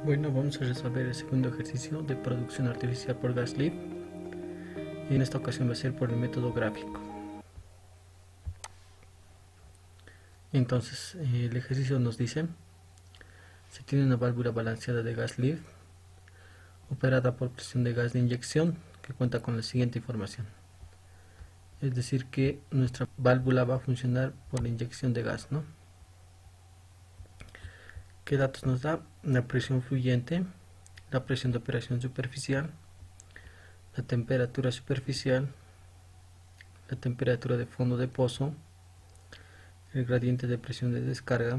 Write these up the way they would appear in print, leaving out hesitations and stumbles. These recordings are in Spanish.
Bueno, vamos a resolver el segundo ejercicio de producción artificial por gas lift y en esta ocasión va a ser por el método gráfico. Entonces, el ejercicio nos dice: se tiene una válvula balanceada de gas lift operada por presión de gas de inyección que cuenta con la siguiente información. Es decir, que nuestra válvula va a funcionar por la inyección de gas, ¿no? ¿Qué datos nos da? La presión fluyente, la presión de operación superficial, la temperatura superficial, la temperatura de fondo de pozo, el gradiente de presión de descarga,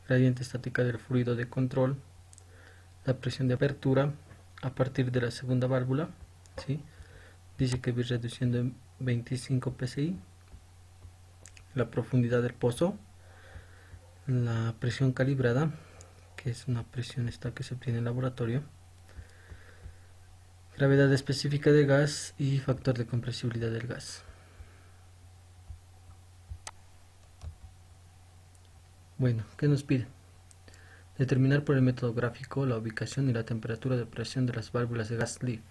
gradiente estática del fluido de control, la presión de apertura a partir de la segunda válvula, ¿sí? Dice que va reduciendo en 25 psi, la profundidad del pozo, la presión calibrada, que es una presión esta que se obtiene en el laboratorio, gravedad específica del gas y factor de compresibilidad del gas. Bueno, ¿qué nos pide? Determinar por el método gráfico la ubicación y la temperatura de operación de las válvulas de gas lift.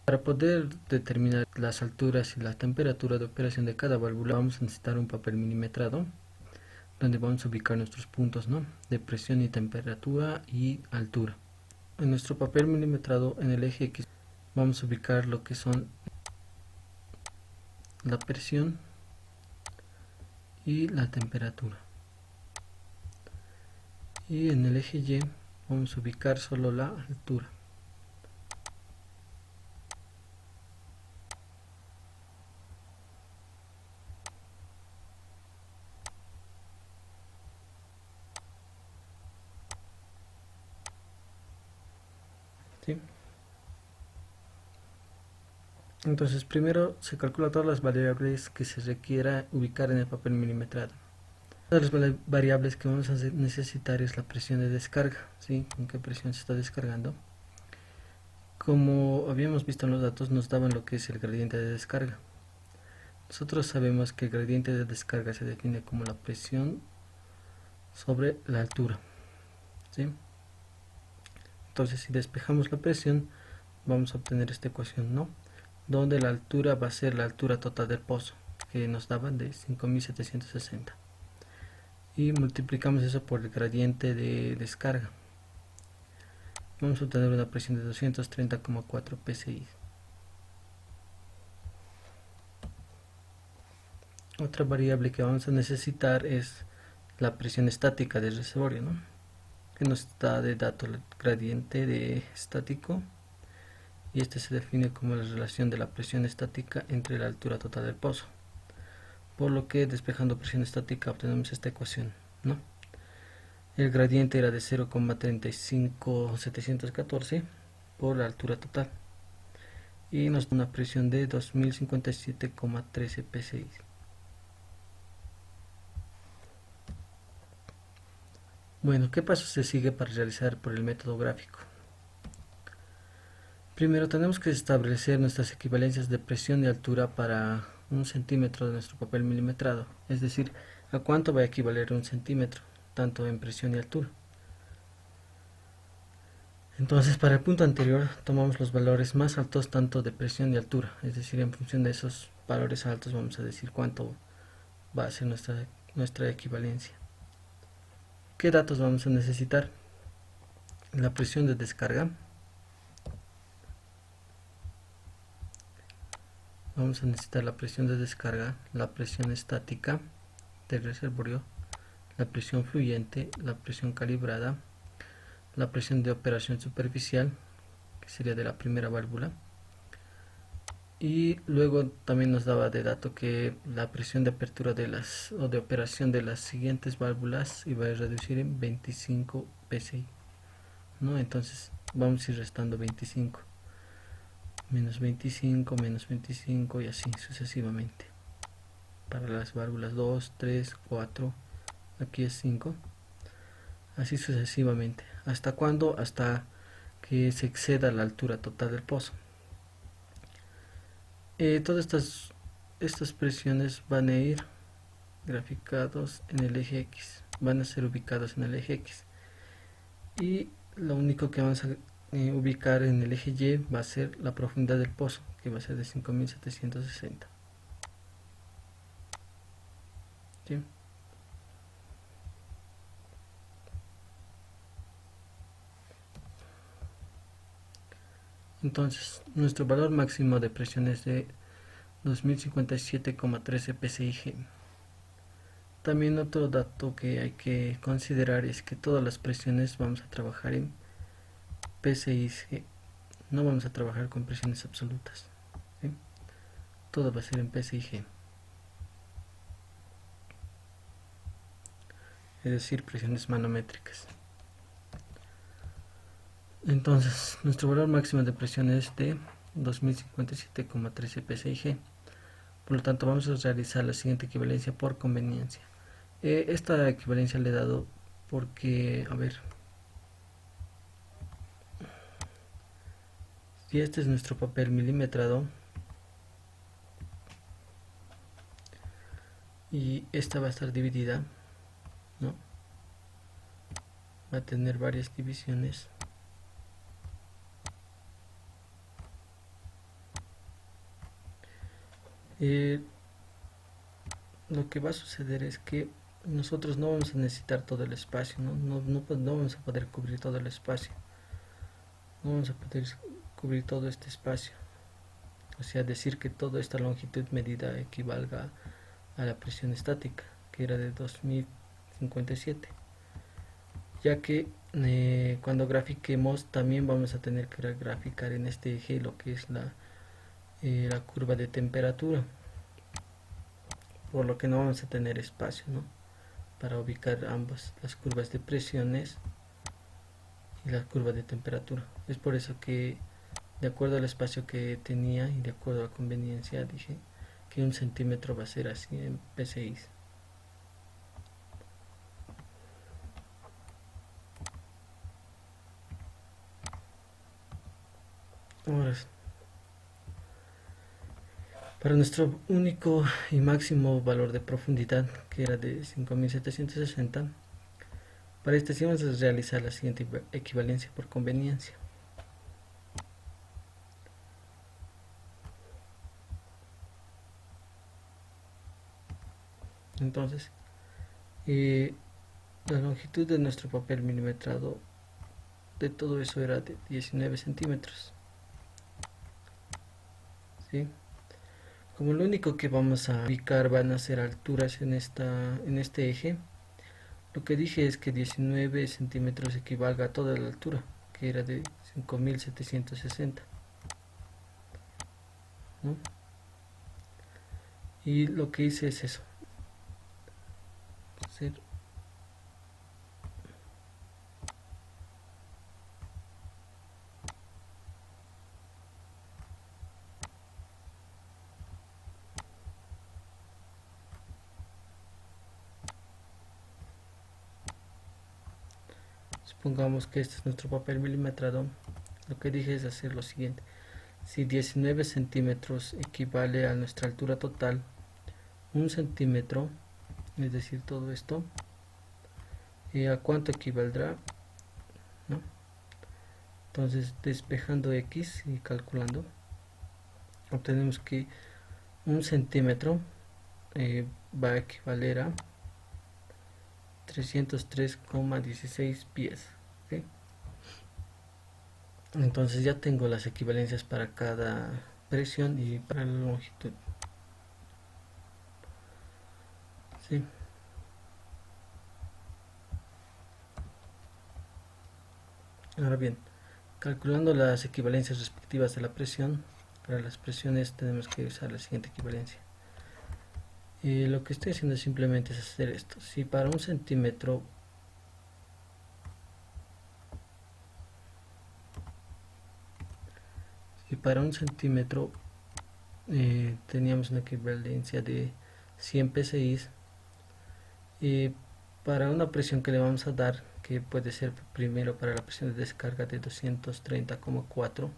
Para poder determinar las alturas y la temperatura de operación de cada válvula vamos a necesitar un papel milimetrado donde vamos a ubicar nuestros puntos, ¿no?, de presión y temperatura y altura. En nuestro papel milimetrado, en el eje X, vamos a ubicar lo que son la presión y la temperatura, y en el eje Y vamos a ubicar solo la altura. ¿Sí? Entonces primero se calcula todas las variables que se requiera ubicar en el papel milimetrado. Una de las variables que vamos a necesitar es la presión de descarga, ¿sí? Con qué presión se está descargando. Como habíamos visto en los datos, nos daban lo que es el gradiente de descarga. Nosotros sabemos que el gradiente de descarga se define como la presión sobre la altura, ¿sí? Entonces, si despejamos la presión, vamos a obtener esta ecuación, ¿no?, donde la altura va a ser la altura total del pozo, que nos daban de 5760. Y multiplicamos eso por el gradiente de descarga. Vamos a obtener una presión de 230,4 psi. Otra variable que vamos a necesitar es la presión estática del reservorio, ¿no?, que nos da de dato el gradiente de estático, y este se define como la relación de la presión estática entre la altura total del pozo, por lo que despejando presión estática obtenemos esta ecuación, ¿no? El gradiente era de 0,35714 por la altura total y nos da una presión de 2057,13 psi. Bueno, ¿qué paso se sigue para realizar por el método gráfico? Primero tenemos que establecer nuestras equivalencias de presión y altura para 1 centímetro de nuestro papel milimetrado, es decir, a cuánto va a equivaler 1 centímetro, tanto en presión y altura. Entonces, para el punto anterior tomamos los valores más altos tanto de presión y altura, es decir, en función de esos valores altos vamos a decir cuánto va a ser nuestra equivalencia. ¿Qué datos vamos a necesitar? La presión de descarga. Vamos a necesitar la presión de descarga, la presión estática del reservorio, la presión fluyente, la presión calibrada, la presión de operación superficial, que sería de la primera válvula, y luego también nos daba de dato que la presión de apertura o de operación de las siguientes válvulas iba a reducir en 25 psi, ¿no? Entonces vamos a ir restando 25, menos 25, menos 25 y así sucesivamente para las válvulas 2, 3, 4, aquí es 5, así sucesivamente. ¿Hasta cuándo? Hasta que se exceda la altura total del pozo. Todas estas presiones van a ir graficados en el eje X, van a ser ubicados en el eje X. y lo único que vamos a ubicar en el eje Y va a ser la profundidad del pozo, que va a ser de 5760. ¿Sí? Entonces, nuestro valor máximo de presión es de 2057,13 psig. También otro dato que hay que considerar es que todas las presiones vamos a trabajar en psig, no vamos a trabajar con presiones absolutas, ¿sí? Todo va a ser en psig, es decir, presiones manométricas. Entonces, nuestro valor máximo de presión es de 2057,13 psig. Por lo tanto, vamos a realizar la siguiente equivalencia por conveniencia. Esta equivalencia le he dado porque, a ver, si este es nuestro papel milimetrado y esta va a estar dividida, ¿no? Va a tener varias divisiones. Lo que va a suceder es que nosotros no vamos a necesitar todo el espacio, no vamos a poder cubrir todo el espacio, no vamos a poder cubrir todo este espacio, o sea, decir que toda esta longitud medida equivalga a la presión estática, que era de 2057, ya que cuando grafiquemos también vamos a tener que graficar en este eje lo que es la curva de temperatura, por lo que no vamos a tener espacio, ¿no?, para ubicar ambas, las curvas de presiones y la curva de temperatura. Es por eso que, de acuerdo al espacio que tenía y de acuerdo a conveniencia, dije que 1 centímetro va a ser así en psi. Ahora, para nuestro único y máximo valor de profundidad, que era de 5760, para este sí vamos a realizar la siguiente equivalencia por conveniencia. Entonces, la longitud de nuestro papel milimetrado de todo eso era de 19 centímetros, ¿sí? Como lo único que vamos a ubicar van a ser alturas en este eje, lo que dije es que 19 centímetros equivalga a toda la altura, que era de 5760, ¿no? Y lo que hice es eso, hacer. Supongamos que este es nuestro papel milimetrado. Lo que dije es hacer lo siguiente: si 19 centímetros equivale a nuestra altura total, 1 centímetro, es decir, todo esto, ¿a cuánto equivaldrá?, ¿no? Entonces, despejando x y calculando, obtenemos que 1 centímetro va a equivaler a 303,16 pies, ¿sí? Entonces ya tengo las equivalencias para cada presión y para la longitud, ¿sí? Ahora bien, calculando las equivalencias respectivas de la presión, para las presiones tenemos que usar la siguiente equivalencia. Lo que estoy haciendo simplemente es hacer esto. Si para 1 centímetro teníamos una equivalencia de 100 psi, y para una presión que le vamos a dar, que puede ser primero para la presión de descarga de 230,4,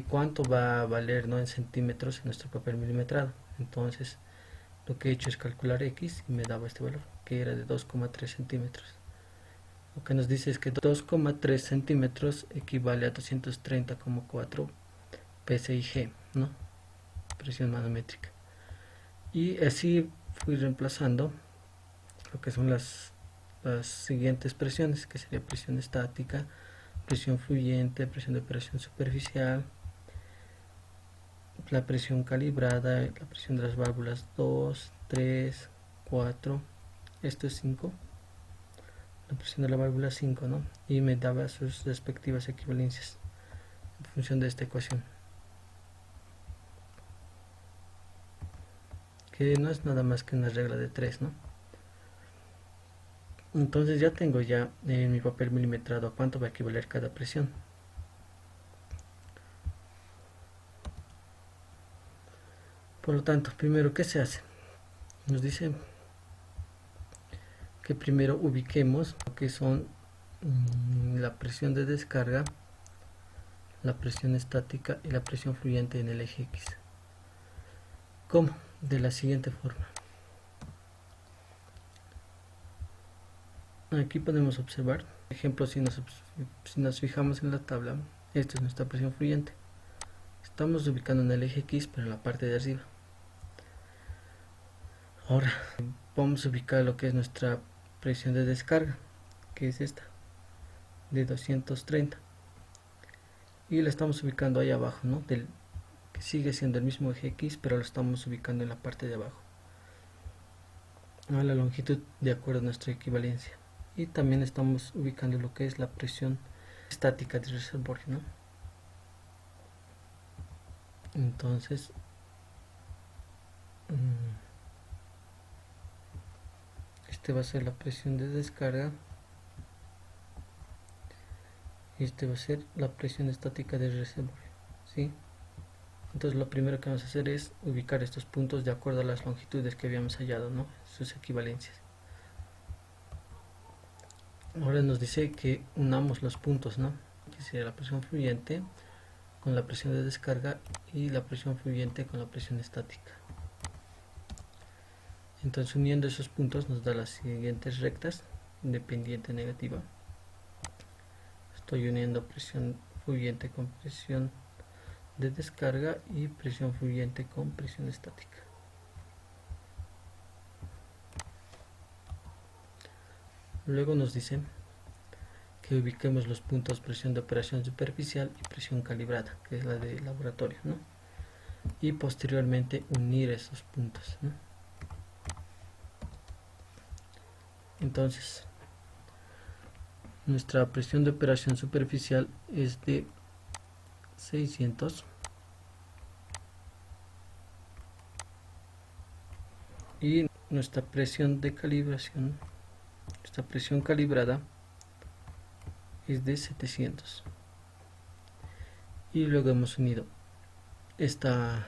cuánto va a valer, ¿no?, en centímetros en nuestro papel milimetrado. Entonces lo que he hecho es calcular x y me daba este valor, que era de 2,3 centímetros. Lo que nos dice es que 2,3 centímetros equivale a 230,4 psig, ¿no? Presión manométrica. Y así fui reemplazando lo que son las siguientes presiones, que sería presión estática, presión fluyente, presión de operación superficial, la presión calibrada, la presión de las válvulas 2, 3, 4, esto es 5, la presión de la válvula 5, ¿no? Y me daba sus respectivas equivalencias en función de esta ecuación, que no es nada más que una regla de 3, ¿no? Entonces ya tengo ya en mi papel milimetrado a cuánto va a equivaler cada presión. Por lo tanto, primero, ¿qué se hace? Nos dice que primero ubiquemos lo que son la presión de descarga, la presión estática y la presión fluyente en el eje X. ¿Cómo? De la siguiente forma. Aquí podemos observar, por ejemplo, si nos fijamos en la tabla, esta es nuestra presión fluyente. Estamos ubicando en el eje X, pero en la parte de arriba. Ahora vamos a ubicar lo que es nuestra presión de descarga, que es esta, de 230. Y la estamos ubicando ahí abajo, ¿no? Que sigue siendo el mismo eje X, pero lo estamos ubicando en la parte de abajo, a la longitud de acuerdo a nuestra equivalencia. Y también estamos ubicando lo que es la presión estática del reservorio, ¿no? Entonces, este va a ser la presión de descarga y este va a ser la presión estática del reservorio, ¿sí? Entonces lo primero que vamos a hacer es ubicar estos puntos de acuerdo a las longitudes que habíamos hallado, ¿no? Sus equivalencias. Ahora nos dice que unamos los puntos, ¿no? Que sería la presión fluyente con la presión de descarga y la presión fluyente con la presión estática. Entonces uniendo esos puntos nos da las siguientes rectas, independiente negativa. Estoy uniendo presión fluyente con presión de descarga y presión fluyente con presión estática. Luego nos dice que ubiquemos los puntos presión de operación superficial y presión calibrada, que es la de laboratorio, ¿no? Y posteriormente unir esos puntos, ¿no? Entonces, nuestra presión de operación superficial es de 600 y nuestra presión de calibración, nuestra presión calibrada es de 700. Y luego hemos unido estos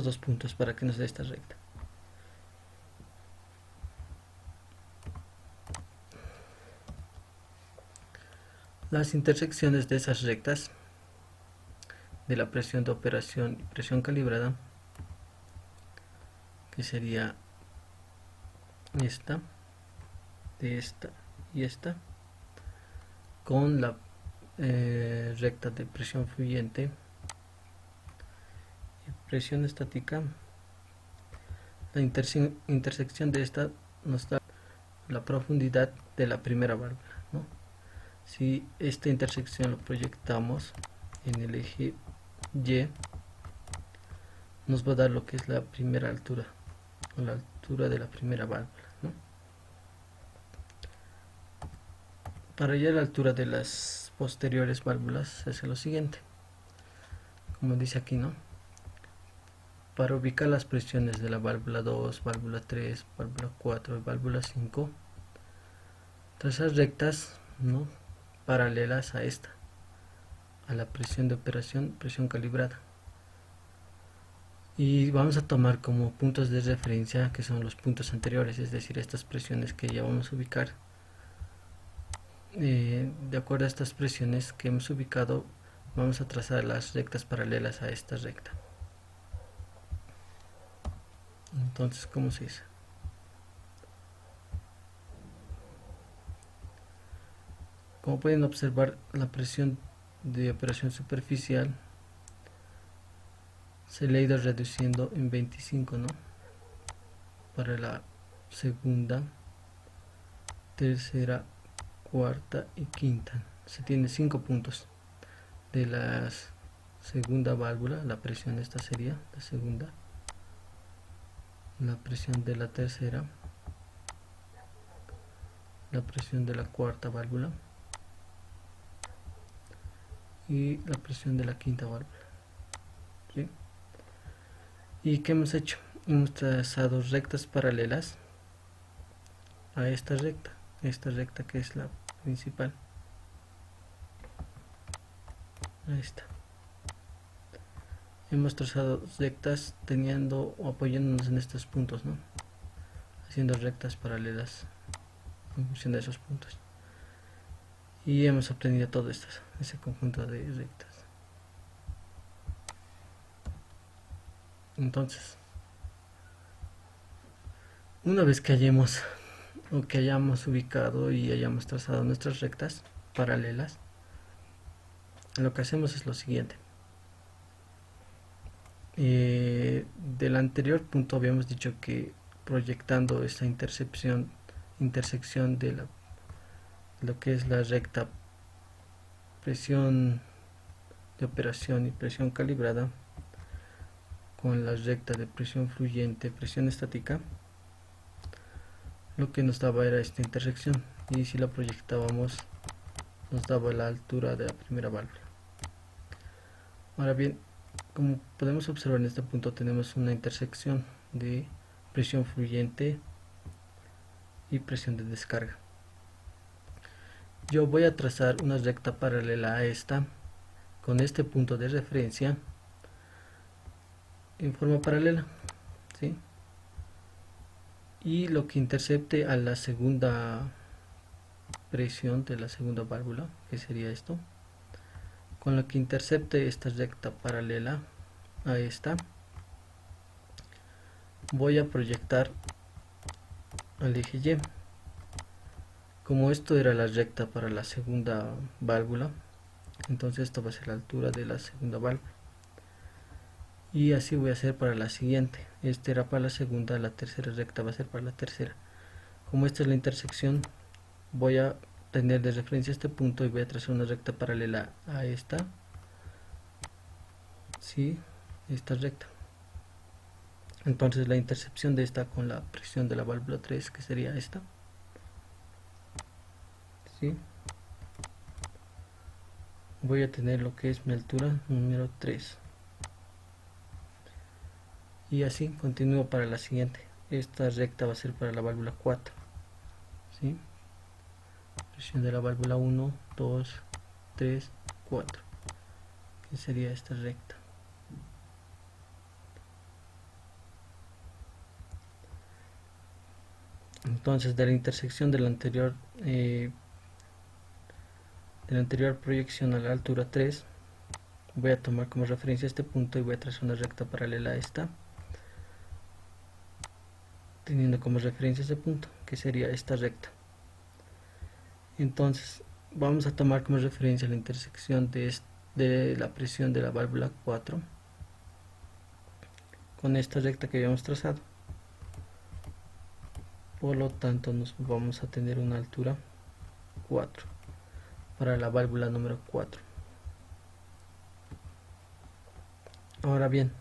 dos puntos para que nos dé esta recta. Las intersecciones de esas rectas de la presión de operación y presión calibrada, que sería esta, de esta y esta, con la recta de presión fluyente y presión estática, la intersección de esta nos da la profundidad de la primera válvula, ¿no? Si esta intersección lo proyectamos en el eje Y, nos va a dar lo que es la primera altura, o la altura de la primera válvula, ¿no? Para hallar la altura de las posteriores válvulas se hace lo siguiente, como dice aquí, ¿no? Para ubicar las presiones de la válvula 2, válvula 3, válvula 4 y válvula 5, trazar rectas, ¿no?, paralelas a esta, a la presión de operación, presión calibrada. Y vamos a tomar como puntos de referencia que son los puntos anteriores, es decir, estas presiones que ya vamos a ubicar. De acuerdo a estas presiones que hemos ubicado, vamos a trazar las rectas paralelas a esta recta. Entonces, ¿cómo se dice? Como pueden observar, la presión de operación superficial se le ha ido reduciendo en 25, ¿no? Para la segunda, tercera, cuarta y quinta. Se tiene 5 puntos. De la segunda válvula, la presión esta sería la segunda. La presión de la tercera. La presión de la cuarta válvula. Y la presión de la quinta válvula. ¿Sí? ¿Y qué hemos hecho? Hemos trazado rectas paralelas a esta recta que es la principal. Ahí está. Hemos trazado rectas teniendo o apoyándonos en estos puntos, ¿no? Haciendo rectas paralelas en función de esos puntos. Y hemos obtenido todo ese conjunto de rectas. Entonces, una vez que hayamos ubicado y hayamos trazado nuestras rectas paralelas, lo que hacemos es lo siguiente. Del anterior punto habíamos dicho que proyectando esta intersección de lo que es la recta presión de operación y presión calibrada con la recta de presión fluyente, presión estática, lo que nos daba era esta intersección, y si la proyectábamos nos daba la altura de la primera válvula. Ahora bien, como podemos observar en este punto tenemos una intersección de presión fluyente y presión de descarga. Yo voy a trazar una recta paralela a esta con este punto de referencia en forma paralela, ¿sí? Y lo que intercepte a la segunda presión de la segunda válvula, que sería esto, con lo que intercepte esta recta paralela a esta, voy a proyectar al eje Y. Como esto era la recta para la segunda válvula, entonces esto va a ser la altura de la segunda válvula. Y así voy a hacer para la siguiente. Este era para la segunda, la tercera recta va a ser para la tercera. Como esta es la intersección, voy a tener de referencia este punto y voy a trazar una recta paralela a esta. Sí, esta recta. Entonces la intercepción de esta con la presión de la válvula 3, que sería esta. ¿Sí? Voy a tener lo que es mi altura número 3. Y así continúo para la siguiente. Esta recta va a ser para la válvula 4. ¿Sí? Presión de la válvula 1, 2, 3, 4. Que sería esta recta. Entonces de la intersección de la anterior proyección a la altura 3, voy a tomar como referencia este punto y voy a trazar una recta paralela a esta, teniendo como referencia este punto, que sería esta recta. Entonces vamos a tomar como referencia la intersección de la presión de la válvula 4 con esta recta que habíamos trazado. Por lo tanto nos vamos a tener una altura 4 para la válvula número 4. Ahora bien,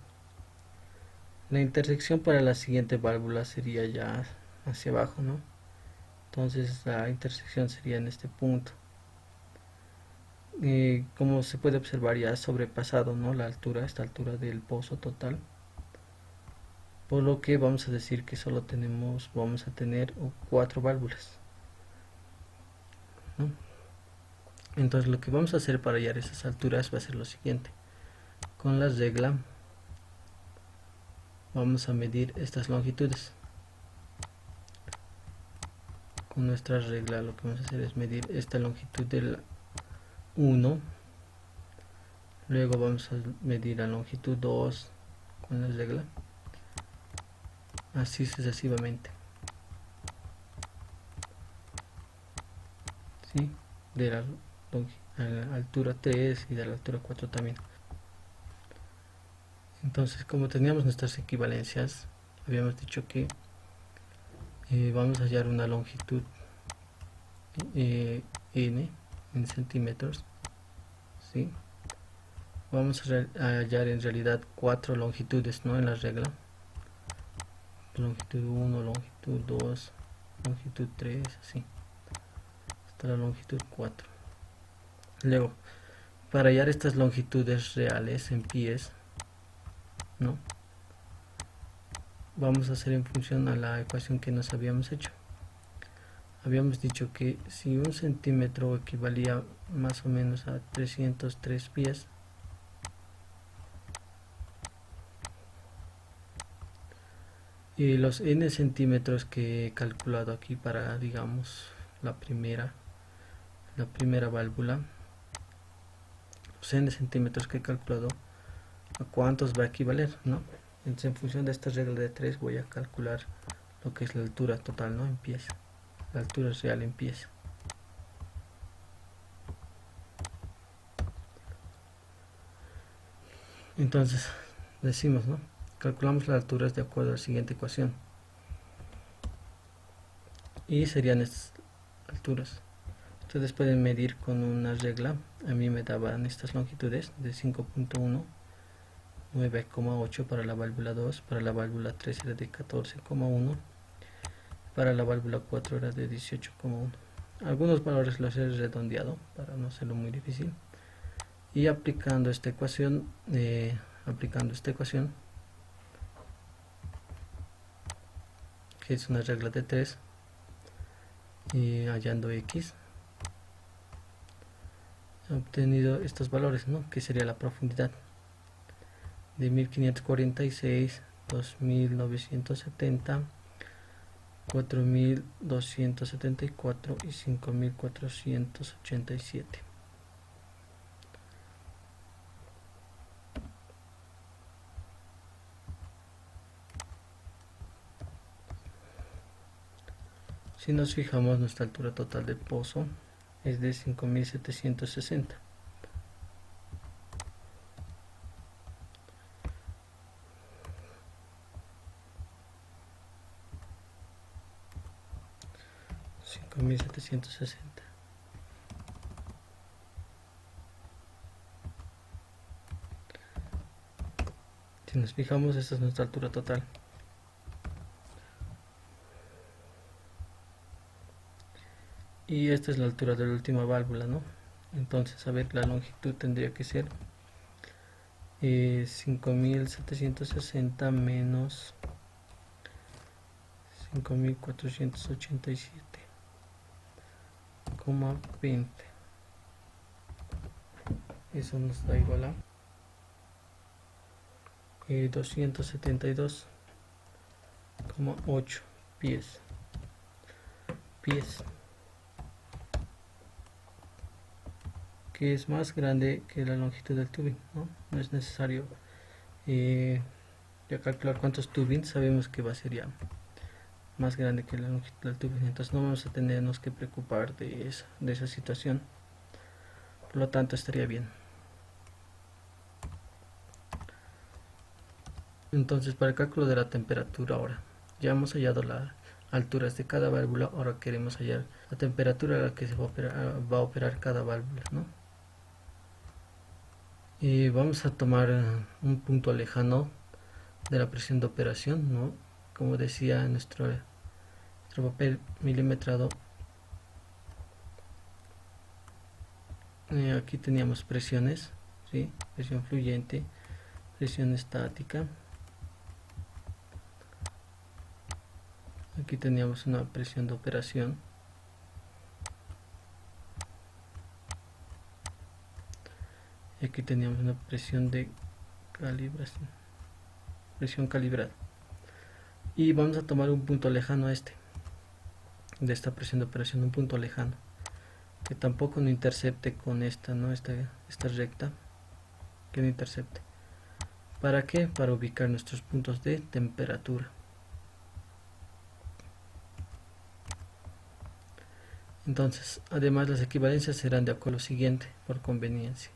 la intersección para la siguiente válvula sería ya hacia abajo, ¿no? Entonces la intersección sería en este punto. Como se puede observar, ya ha sobrepasado, ¿no?, la altura, esta altura del pozo total. Por lo que vamos a decir que solo vamos a tener 4 válvulas, ¿no? Entonces lo que vamos a hacer para hallar esas alturas va a ser lo siguiente. Con la regla vamos a medir estas longitudes. Con nuestra regla lo que vamos a hacer es medir esta longitud del 1. Luego vamos a medir la longitud 2 con la regla. Así sucesivamente. ¿Sí? de la altura 3 y de la altura 4 también. Entonces, como teníamos nuestras equivalencias, habíamos dicho que vamos a hallar una longitud n en centímetros, ¿sí? Vamos a hallar en realidad 4 longitudes, ¿no? En la regla: longitud 1, longitud 2, longitud 3, así hasta la longitud 4. Luego, para hallar estas longitudes reales en pies, ¿no?, vamos a hacer en función a la ecuación que nos habíamos hecho. Habíamos dicho que si un centímetro equivalía más o menos a 303 pies, y los n centímetros que he calculado aquí para, digamos, la primera válvula, los n centímetros que he calculado, a cuántos va a equivaler, ¿no? Entonces, en función de esta regla de 3 voy a calcular lo que es la altura total, ¿no?, en pies, la altura real en pies. Entonces decimos, ¿no?, calculamos las alturas de acuerdo a la siguiente ecuación, y serían estas alturas. Ustedes pueden medir con una regla. A mí me daban estas longitudes de 5.1, 9,8 para la válvula 2, para la válvula 3 era de 14,1, para la válvula 4 era de 18,1. Algunos valores los he redondeado para no hacerlo muy difícil, y aplicando esta ecuación, que es una regla de 3, y hallando x, he obtenido estos valores, ¿no?, que sería la profundidad de 1546, 2970, 4274 y 5487. Si nos fijamos, nuestra altura total del pozo es de 5760. Si nos fijamos, esta es nuestra altura total. Y esta es la altura de la última válvula, ¿no? Entonces, a ver, la longitud tendría que ser 5760 menos 5487,20. Eso nos da igual a 272,8 pies. Que es más grande que la longitud del tubing, ¿no? No es necesario ya calcular cuántos tubing, sabemos que va a ser ya más grande que la longitud del tubing, entonces no vamos a tenernos que preocupar de esa situación, por lo tanto estaría bien. Entonces, para el cálculo de la temperatura, ahora ya hemos hallado las alturas de cada válvula, ahora queremos hallar la temperatura a la que se va a operar cada válvula, ¿no? Y vamos a tomar un punto lejano de la presión de operación, ¿no? Como decía en nuestro papel milimetrado, aquí teníamos presiones, ¿sí?, presión fluyente, presión estática. Aquí teníamos una presión de operación. Y aquí teníamos una presión de calibración, presión calibrada. Y vamos a tomar un punto lejano de esta presión de operación, un punto lejano que tampoco no intercepte con esta, ¿no?, esta recta, que no intercepte. ¿Para qué? Para ubicar nuestros puntos de temperatura. Entonces, además las equivalencias serán de acuerdo a lo siguiente, por conveniencia.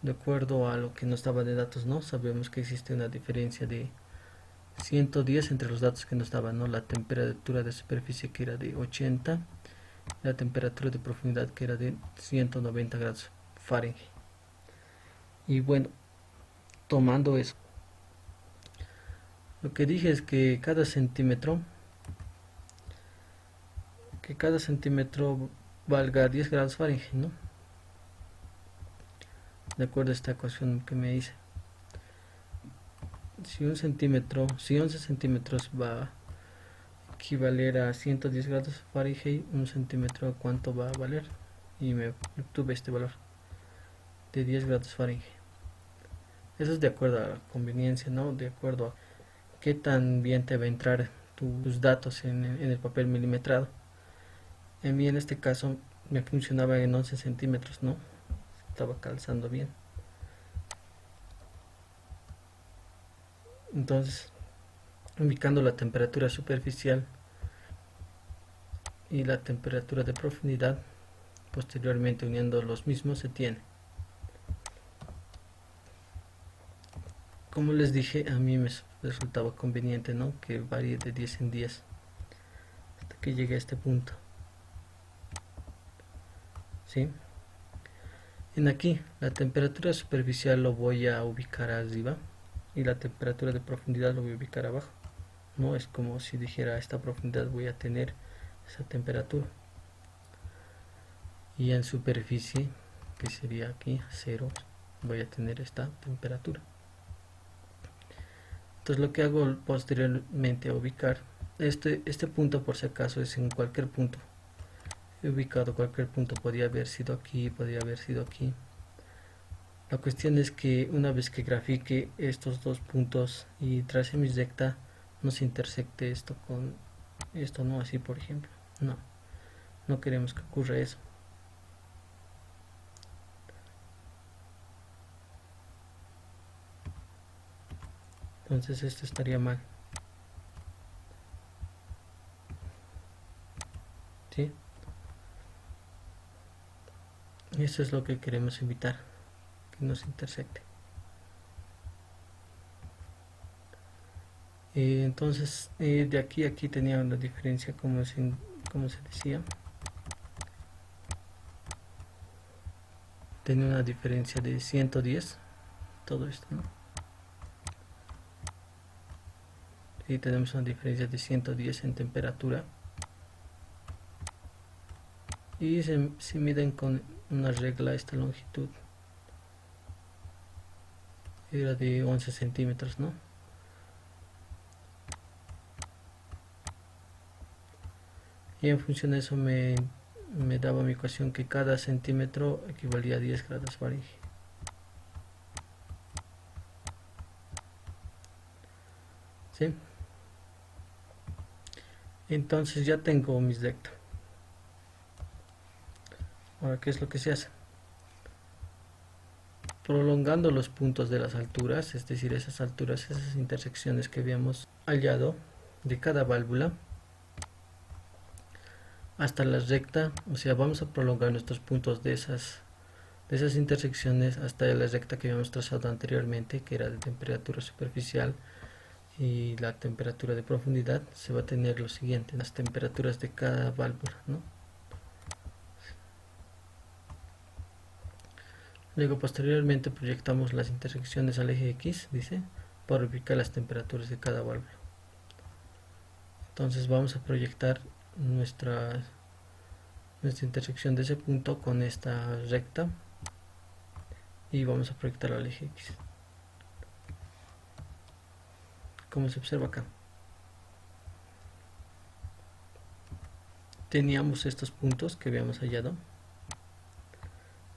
De acuerdo a lo que nos daba de datos, ¿no? Sabemos que existe una diferencia de 110 entre los datos que nos daban, ¿no? La temperatura de superficie que era de 80, la temperatura de profundidad que era de 190 grados Fahrenheit. Y bueno, tomando eso, lo que dije es que cada centímetro valga 10 grados Fahrenheit, ¿no? De acuerdo a esta ecuación que me hice. Si 11 centímetros va a equivaler a 110 grados Fahrenheit, un centímetro ¿cuánto va a valer? Y me obtuve este valor de 10 grados Fahrenheit. Eso es de acuerdo a la conveniencia, ¿no? De acuerdo a qué tan bien te va a entrar tus datos en el papel milimetrado. En mí en este caso me funcionaba en 11 centímetros, ¿no? Estaba calzando bien. Entonces, ubicando la temperatura superficial y la temperatura de profundidad, posteriormente uniendo los mismos se tiene. Como les dije, a mí me resultaba conveniente, ¿no? Que varíe de 10 en 10 hasta que llegue a este punto. ¿Sí? En aquí, la temperatura superficial lo voy a ubicar arriba y la temperatura de profundidad lo voy a ubicar abajo. No es como si dijera a esta profundidad voy a tener esa temperatura. Y en superficie, que sería aquí 0, voy a tener esta temperatura. Entonces lo que hago posteriormente a ubicar este punto, por si acaso es en cualquier punto. He ubicado cualquier punto, podría haber sido aquí, podría haber sido aquí. La cuestión es que una vez que grafique estos dos puntos y trace mi recta, no se intersecte esto con esto, no así por ejemplo. No, no queremos que ocurra eso. Entonces esto estaría mal. ¿Sí? Eso es lo que queremos evitar, que nos intersecte. Entonces, de aquí a aquí tenía una diferencia, como se decía. Tenía una diferencia de 110, todo esto, ¿no? Y tenemos una diferencia de 110 en temperatura. Y se miden con una regla esta longitud. Era de 11 centímetros, ¿no? Y en función de eso me daba mi ecuación que cada centímetro equivalía a 10 grados Fahrenheit. ¿Sí? Entonces ya tengo mis recta. Ahora, ¿qué es lo que se hace? Prolongando los puntos de las alturas, es decir, esas alturas, esas intersecciones que habíamos hallado de cada válvula hasta la recta, o sea, vamos a prolongar nuestros puntos de esas intersecciones hasta la recta que habíamos trazado anteriormente, que era de temperatura superficial y la temperatura de profundidad. Se va a tener lo siguiente, las temperaturas de cada válvula, ¿no? Luego posteriormente proyectamos las intersecciones al eje X, dice, para ubicar las temperaturas de cada válvula. Entonces vamos a proyectar nuestra intersección de ese punto con esta recta y vamos a proyectar al eje X, como se observa acá. Teníamos estos puntos que habíamos hallado,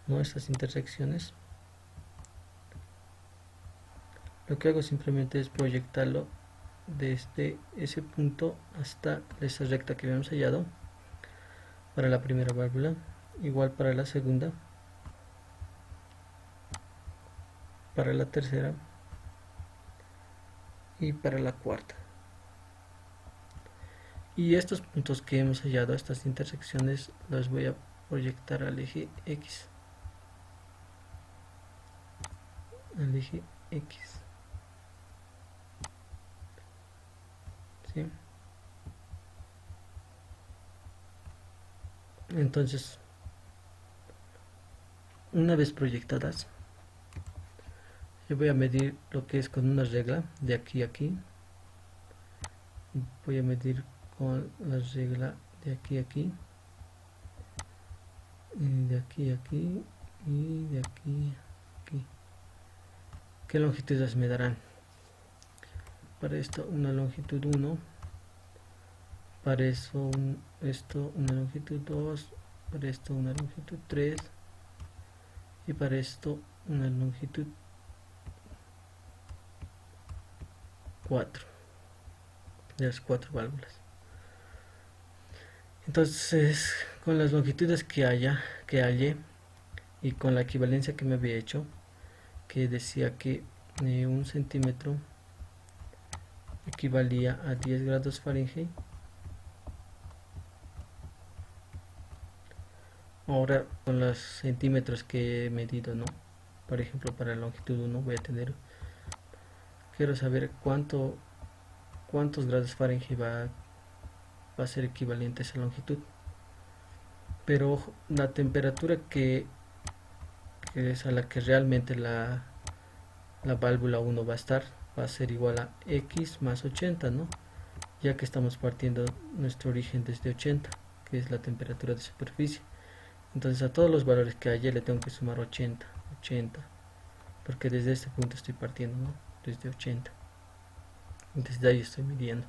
¿no? Estas intersecciones. Lo que hago simplemente es proyectarlo desde ese punto hasta esa recta que habíamos hallado para la primera válvula, igual para la segunda, para la tercera y para la cuarta. Y estos puntos que hemos hallado, estas intersecciones, los voy a proyectar al eje X. Al eje X. ¿Sí? Entonces, una vez proyectadas, yo voy a medir lo que es con una regla de aquí a aquí. Voy a medir con la regla de aquí a aquí, y de aquí a aquí, y de aquí a aquí. ¿Qué longitudes me darán? Para esto una longitud 1, para eso esto una longitud 2, para esto una longitud 3 y para esto una longitud 4 de las 4 válvulas. Entonces, con las longitudes que hallé y con la equivalencia que me había hecho, que decía que 1 centímetro equivalía a 10 grados Fahrenheit. Ahora con los centímetros que he medido, ¿no? Por ejemplo, para la longitud 1 voy a tener, quiero saber cuántos grados Fahrenheit va a ser equivalente a esa longitud. Pero la temperatura que es a la que realmente la válvula 1 va a estar, va a ser igual a X más 80, ¿no? Ya que estamos partiendo nuestro origen desde 80, que es la temperatura de superficie. Entonces a todos los valores que haya le tengo que sumar 80, porque desde este punto estoy partiendo, ¿no? Desde 80. Desde ahí estoy midiendo.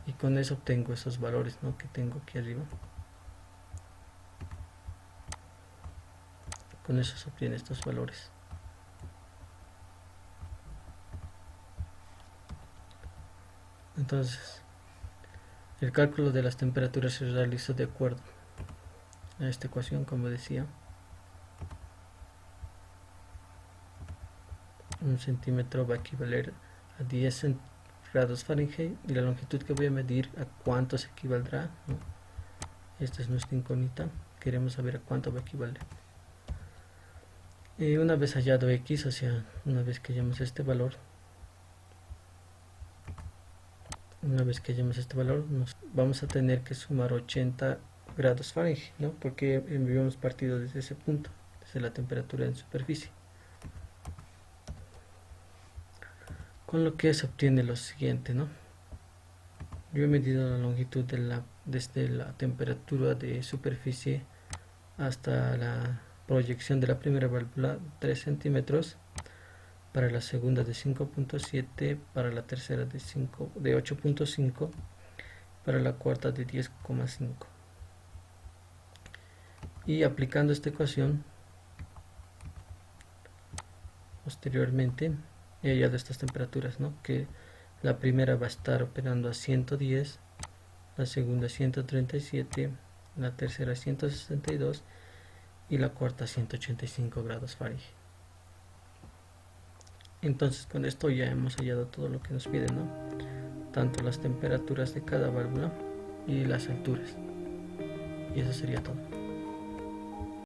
Y con eso obtengo esos valores, ¿no? Que tengo aquí arriba. Con eso se obtienen estos valores. Entonces, el cálculo de las temperaturas se realiza de acuerdo a esta ecuación, como decía. 1 centímetro va a equivaler a 10 grados Fahrenheit y la longitud que voy a medir a cuánto se equivaldrá, ¿no? Esta es nuestra incógnita, queremos saber a cuánto va a equivaler. Y una vez hallado X, o sea, una vez que hallemos este valor, nos vamos a tener que sumar 80 grados Fahrenheit, ¿no? Porque habíamos partido desde ese punto, desde la temperatura en superficie. Con lo que se obtiene lo siguiente, ¿no? Yo he medido la longitud desde la temperatura de superficie hasta la proyección de la primera válvula 3 centímetros, para la segunda de 5.7, para la tercera de 8.5, para la cuarta de 10.5. Y aplicando esta ecuación, posteriormente he hallado estas temperaturas, ¿no? Que la primera va a estar operando a 110, la segunda a 137, la tercera a 162 y la cuarta a 185 grados Fahrenheit. Entonces con esto ya hemos hallado todo lo que nos piden, ¿no? Tanto las temperaturas de cada válvula y las alturas. Y eso sería todo.